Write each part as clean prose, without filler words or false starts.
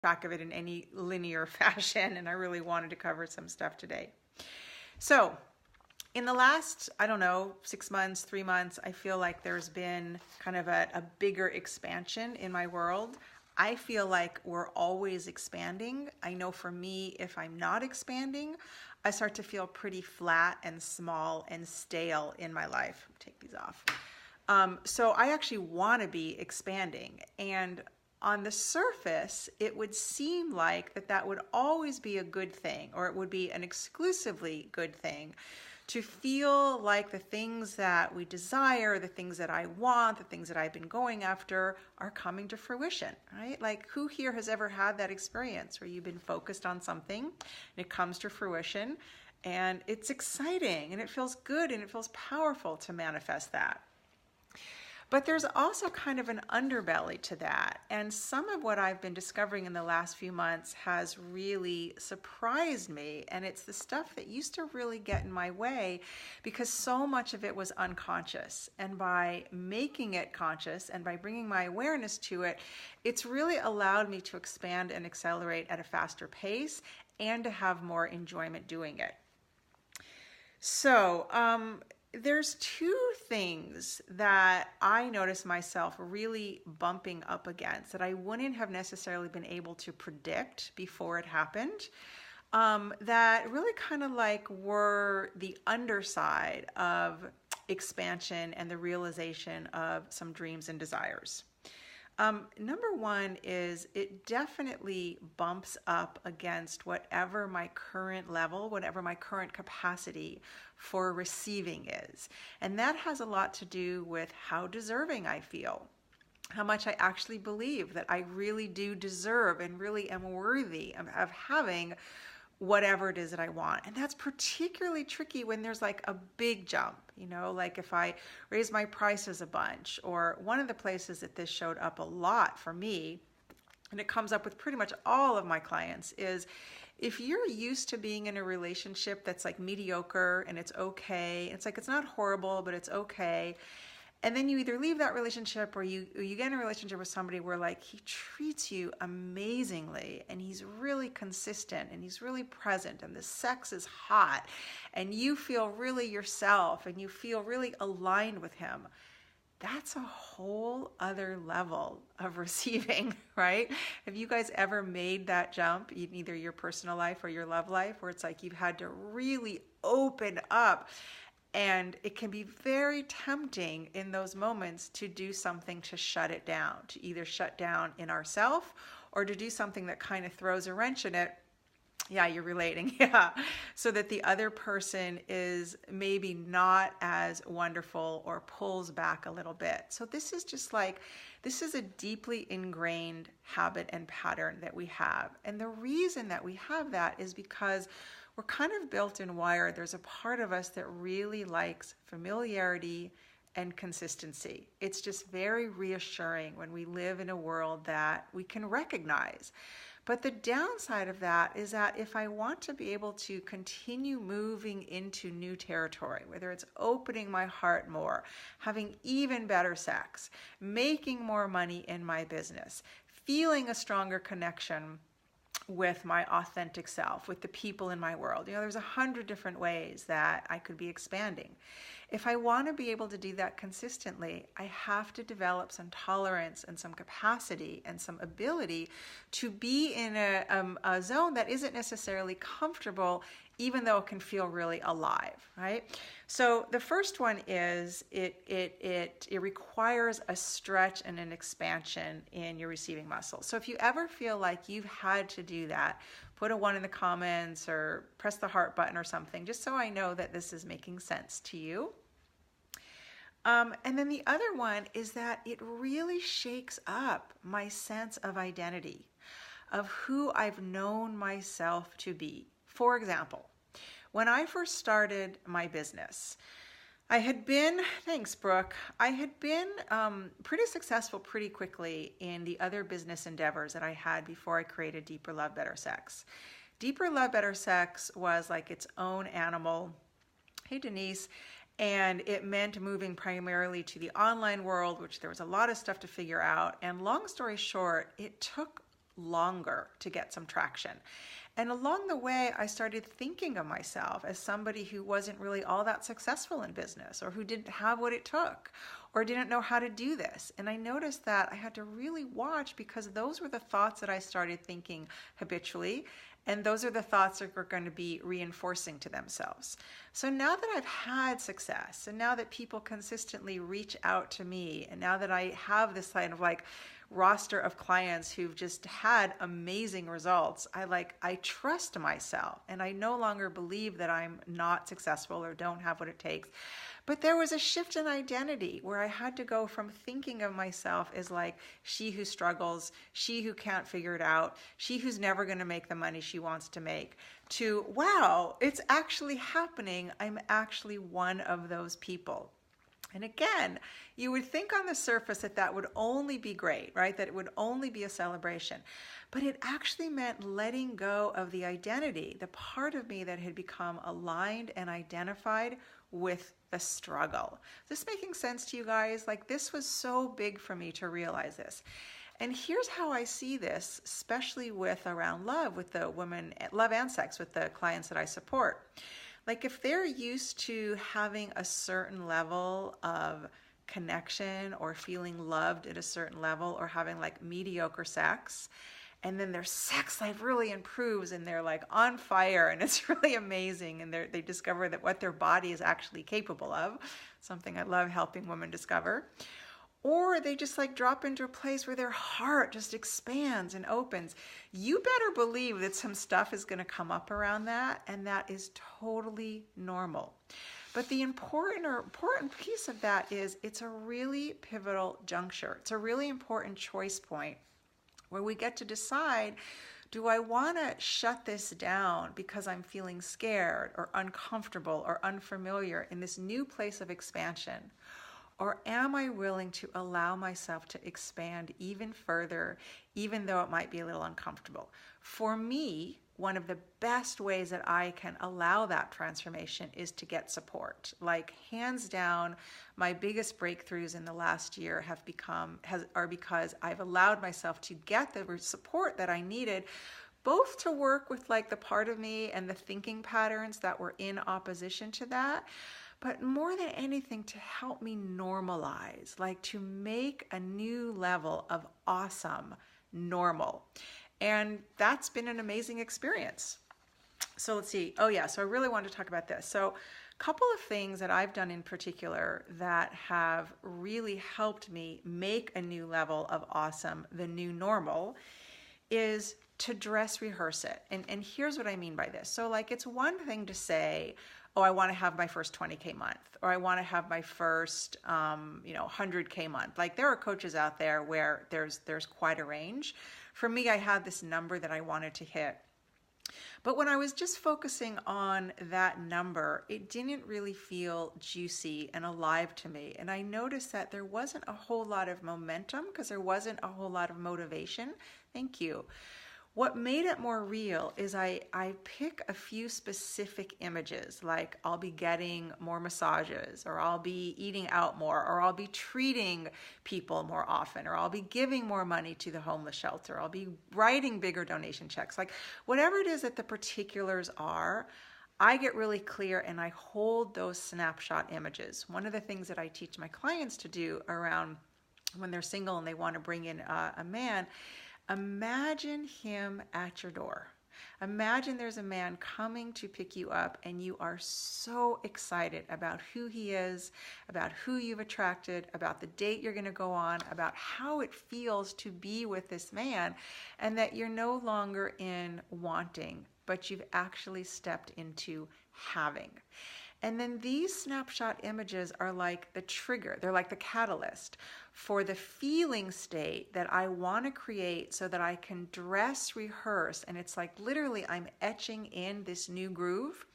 track of it in any linear fashion, and I really wanted to cover some stuff today. So, in the last, I don't know, 6 months, 3 months, I feel like there's been kind of a bigger expansion in my world. I feel like we're always expanding. I know for me, if I'm not expanding, I start to feel pretty flat and small and stale in my life. Take these off. So I actually want to be expanding. And on the surface, it would seem like that would always be a good thing, or it would be an exclusively good thing to feel like the things that we desire, the things that I want, the things that I've been going after are coming to fruition, right? Like, who here has ever had that experience where you've been focused on something and it comes to fruition and it's exciting and it feels good and it feels powerful to manifest that? But there's also kind of an underbelly to that. And some of what I've been discovering in the last few months has really surprised me. And it's the stuff that used to really get in my way because so much of it was unconscious. And by making it conscious and by bringing my awareness to it, it's really allowed me to expand and accelerate at a faster pace and to have more enjoyment doing it. So, there's two things that I notice myself really bumping up against that I wouldn't have necessarily been able to predict before it happened, that really kind of like were the underside of expansion and the realization of some dreams and desires. Number one is it definitely bumps up against whatever my current level, whatever my current capacity for receiving is. And that has a lot to do with how deserving I feel, how much I actually believe that I really do deserve and really am worthy of having whatever it is that I want. And that's particularly tricky when there's like a big jump, like if I raise my prices a bunch, or one of the places that this showed up a lot for me, and it comes up with pretty much all of my clients, is if you're used to being in a relationship that's like mediocre and it's okay, it's like it's not horrible, but it's okay. And then you either leave that relationship or you get in a relationship with somebody where like he treats you amazingly and he's really consistent and he's really present and the sex is hot and you feel really yourself and you feel really aligned with him. That's a whole other level of receiving, right? Have you guys ever made that jump in either your personal life or your love life where it's like you've had to really open up? And it can be very tempting in those moments to do something to shut it down, to either shut down in ourselves or to do something that kind of throws a wrench in it. Yeah, you're relating. Yeah. So that the other person is maybe not as wonderful or pulls back a little bit. So this is a deeply ingrained habit and pattern that we have. And the reason that we have that is because we're kind of built and wired. There's a part of us that really likes familiarity and consistency. It's just very reassuring when we live in a world that we can recognize. But the downside of that is that if I want to be able to continue moving into new territory, whether it's opening my heart more, having even better sex, making more money in my business, feeling a stronger connection with my authentic self, with the people in my world. There's 100 different ways that I could be expanding. If I want to be able to do that consistently, I have to develop some tolerance and some capacity and some ability to be in a zone that isn't necessarily comfortable, even though it can feel really alive, right? So the first one is it requires a stretch and an expansion in your receiving muscle. So if you ever feel like you've had to do that, put a 1 in the comments or press the heart button or something, just so I know that this is making sense to you. And then the other one is that it really shakes up my sense of identity, of who I've known myself to be. For example, when I first started my business, I had been, thanks Brooke, I had been pretty successful pretty quickly in the other business endeavors that I had before I created Deeper Love, Better Sex. Deeper Love, Better Sex was like its own animal. Hey Denise. And it meant moving primarily to the online world, which there was a lot of stuff to figure out. And long story short, it took longer to get some traction. And along the way, I started thinking of myself as somebody who wasn't really all that successful in business, or who didn't have what it took, or didn't know how to do this. And I noticed that I had to really watch, because those were the thoughts that I started thinking habitually. And those are the thoughts that are going to be reinforcing to themselves. So now that I've had success, and now that people consistently reach out to me, and now that I have this kind of like roster of clients who've just had amazing results, I trust myself, and I no longer believe that I'm not successful or don't have what it takes. But there was a shift in identity where I had to go from thinking of myself as like she who struggles, she who can't figure it out, she who's never going to make the money she wants to make, to, wow, it's actually happening. I'm actually one of those people. And again, you would think on the surface that that would only be great, right? That it would only be a celebration. But it actually meant letting go of the identity, the part of me that had become aligned and identified with the struggle. Is this making sense to you guys? Like, this was so big for me to realize this. And here's how I see this, especially with around love, with the women, love and sex, with the clients that I support. Like, if they're used to having a certain level of connection or feeling loved at a certain level, or having like mediocre sex, and then their sex life really improves and they're like on fire and it's really amazing, and they discover that what their body is actually capable of, something I love helping women discover. Or they just like drop into a place where their heart just expands and opens. You better believe that some stuff is going to come up around that, and that is totally normal. But the important piece of that is it's a really pivotal juncture. It's a really important choice point where we get to decide, do I want to shut this down because I'm feeling scared or uncomfortable or unfamiliar in this new place of expansion? Or am I willing to allow myself to expand even further, even though it might be a little uncomfortable? For me, one of the best ways that I can allow that transformation is to get support. Like, hands down, my biggest breakthroughs in the last year are because I've allowed myself to get the support that I needed, both to work with like the part of me and the thinking patterns that were in opposition to that, but more than anything to help me normalize, like to make a new level of awesome normal. And that's been an amazing experience. So let's see. Oh yeah, so I really wanted to talk about this. So a couple of things that I've done in particular that have really helped me make a new level of awesome, the new normal, is to dress rehearse it. And here's what I mean by this. So like, it's one thing to say, oh, I want to have my first 20K month, or I want to have my first 100K month. Like, there are coaches out there where there's quite a range. For me, I had this number that I wanted to hit. But when I was just focusing on that number, it didn't really feel juicy and alive to me. And I noticed that there wasn't a whole lot of momentum because there wasn't a whole lot of motivation. Thank you. What made it more real is I pick a few specific images, like I'll be getting more massages, or I'll be eating out more, or I'll be treating people more often, or I'll be giving more money to the homeless shelter, I'll be writing bigger donation checks. Like, whatever it is that the particulars are, I get really clear and I hold those snapshot images. One of the things that I teach my clients to do around when they're single and they want to bring in a man, imagine him at your door. Imagine there's a man coming to pick you up and you are so excited about who he is, about who you've attracted, about the date you're going to go on, about how it feels to be with this man, and that you're no longer in wanting, but you've actually stepped into having. And then these snapshot images are like the trigger. They're like the catalyst for the feeling state that I want to create so that I can dress rehearse. And it's like literally I'm etching in this new groove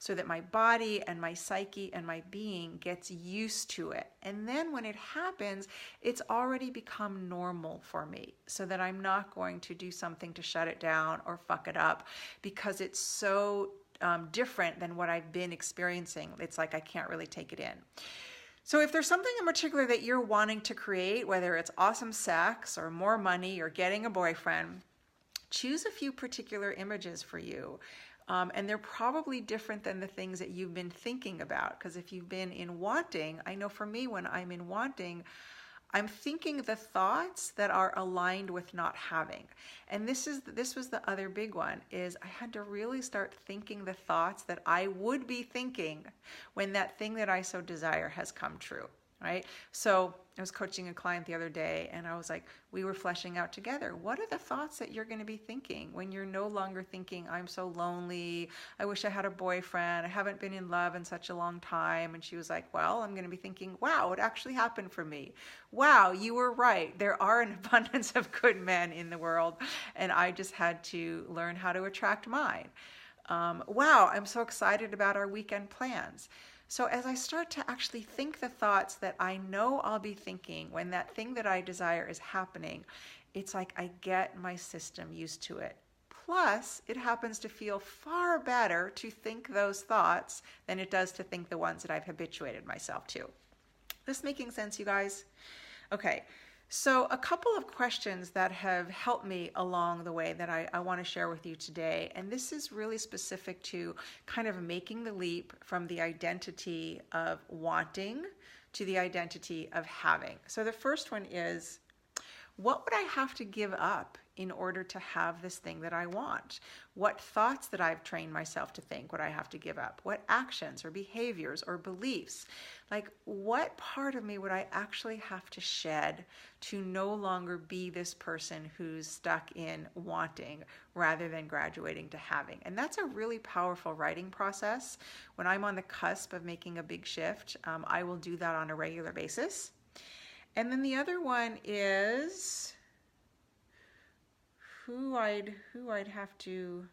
so that my body and my psyche and my being gets used to it. And then when it happens, it's already become normal for me, so that I'm not going to do something to shut it down or fuck it up because it's so different than what I've been experiencing. It's like I can't really take it in. So if there's something in particular that you're wanting to create, whether it's awesome sex or more money or getting a boyfriend, choose a few particular images for you. And they're probably different than the things that you've been thinking about. Because if you've been in wanting, I know for me, when I'm in wanting, I'm thinking the thoughts that are aligned with not having. And this was the other big one, is I had to really start thinking the thoughts that I would be thinking when that thing that I so desire has come true. Right? So I was coaching a client the other day, and I was like, we were fleshing out together, what are the thoughts that you're going to be thinking when you're no longer thinking, I'm so lonely, I wish I had a boyfriend, I haven't been in love in such a long time. And she was like, well, I'm going to be thinking, wow, it actually happened for me. Wow, you were right. There are an abundance of good men in the world, and I just had to learn how to attract mine. Wow, I'm so excited about our weekend plans. So as I start to actually think the thoughts that I know I'll be thinking when that thing that I desire is happening, it's like I get my system used to it. Plus, it happens to feel far better to think those thoughts than it does to think the ones that I've habituated myself to. This making sense, you guys? Okay. So a couple of questions that have helped me along the way that I want to share with you today. And this is really specific to kind of making the leap from the identity of wanting to the identity of having. So the first one is, what would I have to give up in order to have this thing that I want? What thoughts that I've trained myself to think would I have to give up? What actions or behaviors or beliefs? Like, what part of me would I actually have to shed to no longer be this person who's stuck in wanting rather than graduating to having? And that's a really powerful writing process. When I'm on the cusp of making a big shift, I will do that on a regular basis. And then the other one is who I'd have to,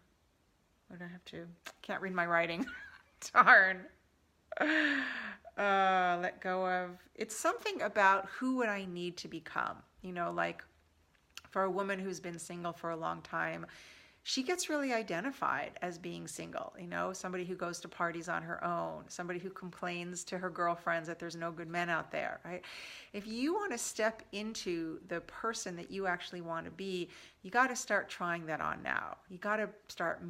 can't read my writing, darn. Let go of, it's something about who would I need to become, like for a woman who's been single for a long time, she gets really identified as being single, somebody who goes to parties on her own, somebody who complains to her girlfriends that there's no good men out there, right? If you want to step into the person that you actually want to be, you got to start trying that on now. You got to start